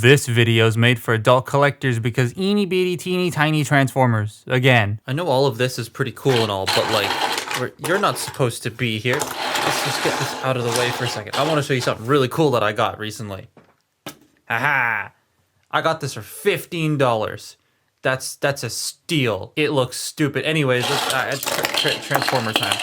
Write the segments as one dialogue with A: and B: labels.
A: This video is made for adult collectors because eeny beady teeny tiny Transformers. Again. I know all of this is pretty cool and all, but like, you're not supposed to be here. Let's just get this out of the way for a second. I want to show you something really cool that I got recently. Haha! I got this for $15. That's a steal. It looks stupid. Anyways, let's Transformer time.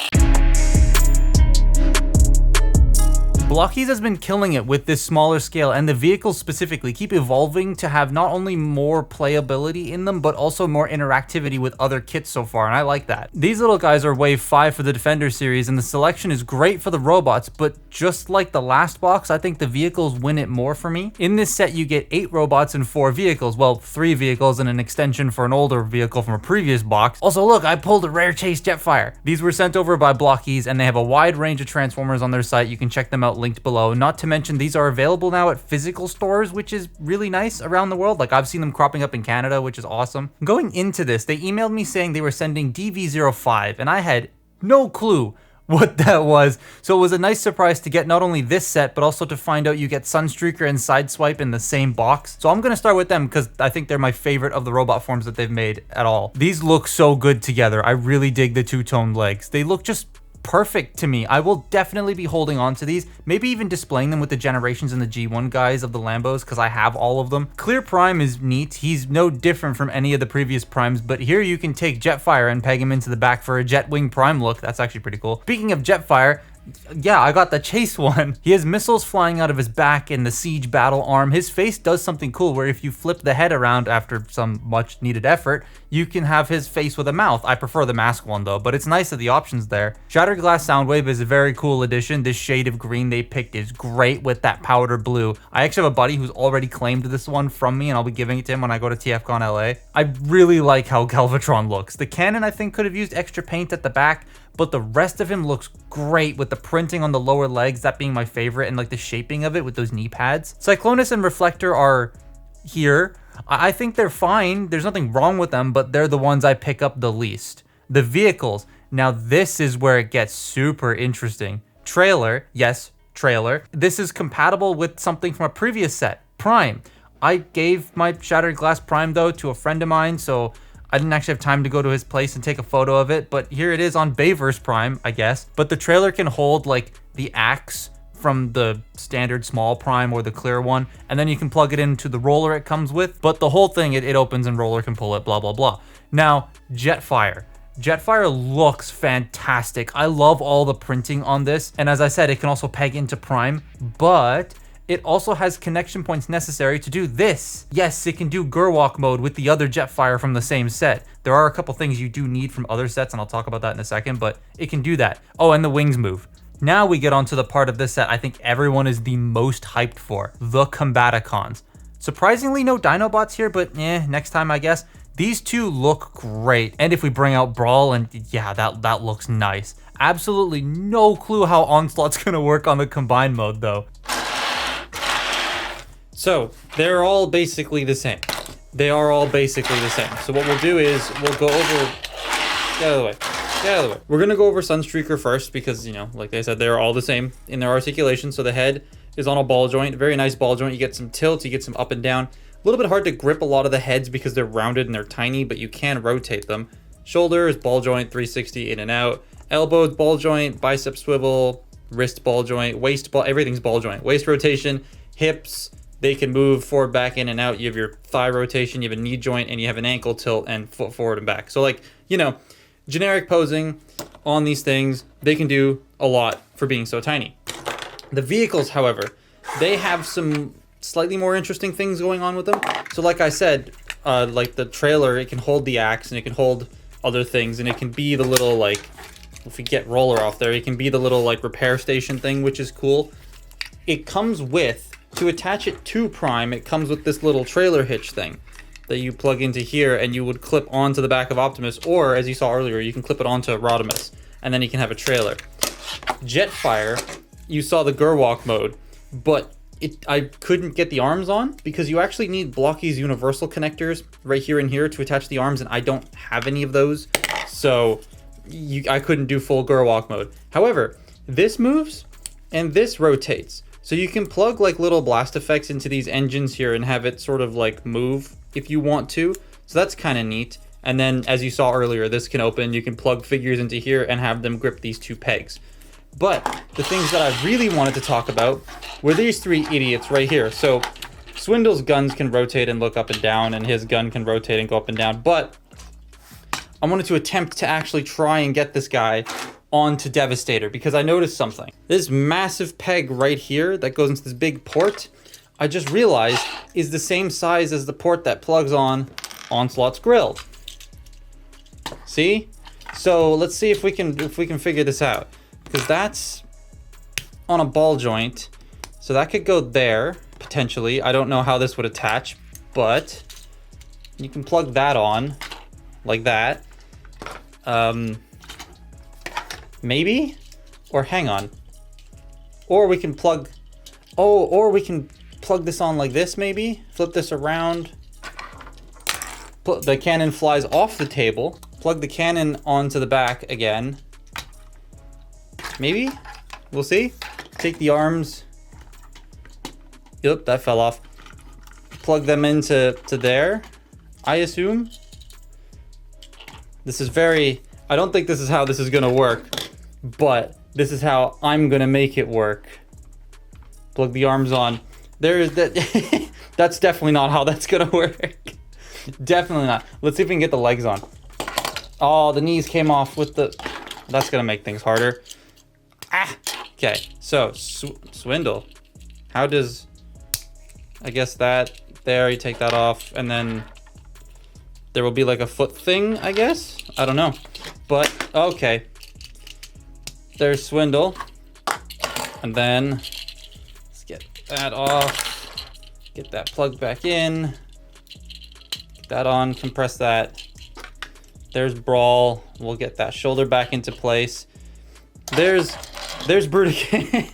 A: Blokees has been killing it with this smaller scale, and the vehicles specifically keep evolving to have not only more playability in them, but also more interactivity with other kits so far, and I like that. These little guys are wave 5 for the Defender series, and the selection is great for the robots, but just like the last box, I think the vehicles win it more for me. In this set, you get 8 robots and 4 vehicles. Well, 3 vehicles and an extension for an older vehicle from a previous box. Also, look, I pulled a rare Chase Jetfire. These were sent over by Blokees, and they have a wide range of Transformers on their site. You can check them out linked below. Not to mention these are available now at physical stores, which is really nice around the world. Like, I've seen them cropping up in Canada, which is awesome. Going into this, they emailed me saying they were sending DV05, and I had no clue what that was. So it was a nice surprise to get not only this set, but also to find out you get Sunstreaker and Sideswipe in the same box. So I'm gonna start with them because I think they're my favorite of the robot forms that they've made at all. These look so good together. I really dig the two-tone legs. They look just perfect to me. I will definitely be holding on to these, maybe even displaying them with the Generations and the G1 guys of the Lambos, because I have all of them. Clear Prime is neat. He's no different from any of the previous Primes, but here you can take Jetfire and peg him into the back for a Jetwing Prime look. That's actually pretty cool. Speaking of Jetfire, yeah, I got the Chase one. He has missiles flying out of his back and the siege battle arm. His face does something cool where if you flip the head around after some much needed effort, you can have his face with a mouth. I prefer the mask one though, but it's nice that the option's there. Shattered Glass Soundwave is a very cool addition. This shade of green they picked is great with that powder blue. I actually have a buddy who's already claimed this one from me, and I'll be giving it to him when I go to TFCon LA. I really like how Galvatron looks. The cannon I think could have used extra paint at the back, but the rest of him looks great with the printing on the lower legs, that being my favorite, and like the shaping of it with those knee pads. Cyclonus and Reflector are here. I think they're fine. There's nothing wrong with them, but they're the ones I pick up the least. The vehicles. Now this is where it gets super interesting. Trailer, yes, trailer. This is compatible with something from a previous set, Prime. I gave my Shattered Glass Prime though to a friend of mine, so I didn't actually have time to go to his place and take a photo of it, but here it is on Bayverse Prime, I guess. But the trailer can hold like the axe from the standard small Prime or the clear one, and then you can plug it into the roller it comes with. But the whole thing, it opens and roller can pull it, blah, blah, blah. Now, Jetfire. Jetfire looks fantastic. I love all the printing on this. And as I said, it can also peg into Prime, but it also has connection points necessary to do this. Yes, it can do Gerwalk mode with the other Jetfire from the same set. There are a couple things you do need from other sets, and I'll talk about that in a second, but it can do that. Oh, and the wings move. Now we get onto the part of this set I think everyone is the most hyped for, the Combaticons. Surprisingly, no Dinobots here, but next time I guess. These two look great. And if we bring out Brawl, and yeah, that looks nice. Absolutely no clue how Onslaught's gonna work on the combined mode though. So, they're all basically the same. They are all basically the same. So what we'll do is, we'll go over, get out of the way, get out of the way. We're gonna go over Sunstreaker first because, you know, like I said, they're all the same in their articulation. So the head is on a ball joint, very nice ball joint. You get some tilt, you get some up and down. A little bit hard to grip a lot of the heads because they're rounded and they're tiny, but you can rotate them. Shoulder is ball joint, 360 in and out. Elbows, ball joint, bicep swivel, wrist ball joint, waist ball, everything's ball joint. Waist rotation, hips, they can move forward, back, in and out. You have your thigh rotation, you have a knee joint, and you have an ankle tilt and foot forward and back. So like, you know, generic posing on these things, they can do a lot for being so tiny. The vehicles, however, they have some slightly more interesting things going on with them. So like I said, like the trailer, it can hold the axe and it can hold other things, and it can be the little like, if we get roller off there, it can be the little like repair station thing, which is cool. It comes with, to attach it to Prime, it comes with this little trailer hitch thing that you plug into here, and you would clip onto the back of Optimus, or as you saw earlier, you can clip it onto Rodimus, and then you can have a trailer. Jetfire, you saw the Gerwalk mode, but I couldn't get the arms on because you actually need Blokees universal connectors right here and here to attach the arms, and I don't have any of those, so I couldn't do full Gerwalk mode. However, this moves and this rotates. So you can plug like little blast effects into these engines here and have it sort of like move if you want to. So that's kind of neat. And then as you saw earlier, this can open, you can plug figures into here and have them grip these 2 pegs. But the things that I really wanted to talk about were these 3 idiots right here. So Swindle's guns can rotate and look up and down, and his gun can rotate and go up and down. But I wanted to attempt to actually try and get this guy onto Devastator because I noticed something. This massive peg right here that goes into this big port, I just realized is the same size as the port that plugs on Onslaught's grill. See? So let's see if we can figure this out, because that's on a ball joint. So that could go there potentially. I don't know how this would attach, but you can plug that on like that. Maybe? Or hang on. Or we can plug, or we can plug this on like this maybe. Flip this around. The cannon flies off the table. Plug the cannon onto the back again. Maybe? We'll see. Take the arms. Yep, that fell off. Plug them into there, I assume. This is very, I don't think this is how this is gonna work, but this is how I'm gonna make it work. Plug the arms on. There is that. That's definitely not how that's gonna work. Definitely not. Let's see if we can get the legs on. Oh, the knees came off with the, that's gonna make things harder. Ah, okay, so Swindle. How does, I guess that, there, you take that off, and then there will be like a foot thing, I guess? I don't know, but okay. There's Swindle. And then, let's get that off. Get that plugged back in. Get that on, compress that. There's Brawl. We'll get that shoulder back into place. There's Bruticus.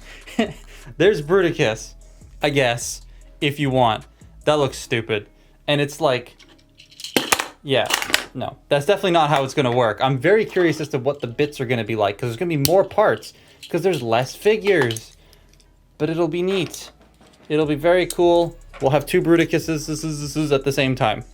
A: There's Bruticus, I guess, if you want. That looks stupid. And it's like, yeah, no, that's definitely not how it's gonna work. I'm very curious as to what the bits are gonna be like, because there's gonna be more parts, because there's less figures. But it'll be neat. It'll be very cool. We'll have 2 Brudicuses at the same time.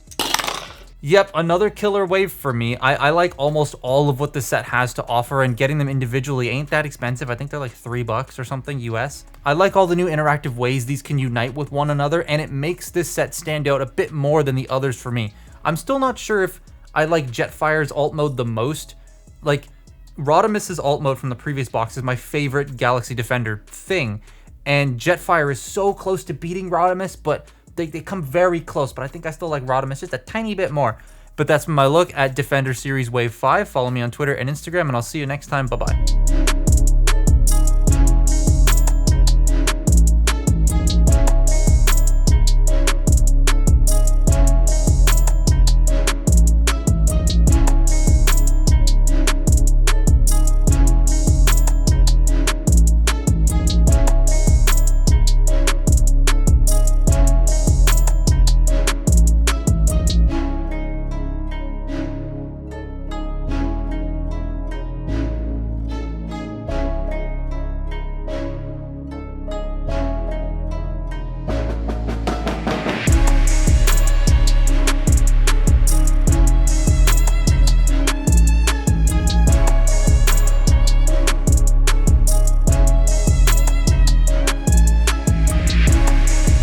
A: Yep, another killer wave for me. I like almost all of what the set has to offer, and getting them individually ain't that expensive. I think they're like $3 or something US. I like all the new interactive ways these can unite with one another, and it makes this set stand out a bit more than the others for me. I'm still not sure if I like Jetfire's alt mode the most. Like, Rodimus's alt mode from the previous box is my favorite Galaxy Defender thing, and Jetfire is so close to beating Rodimus, but they come very close, but I think I still like Rodimus just a tiny bit more. But that's my look at Defender Series Wave 5. Follow me on Twitter and Instagram, and I'll see you next time. Bye-bye.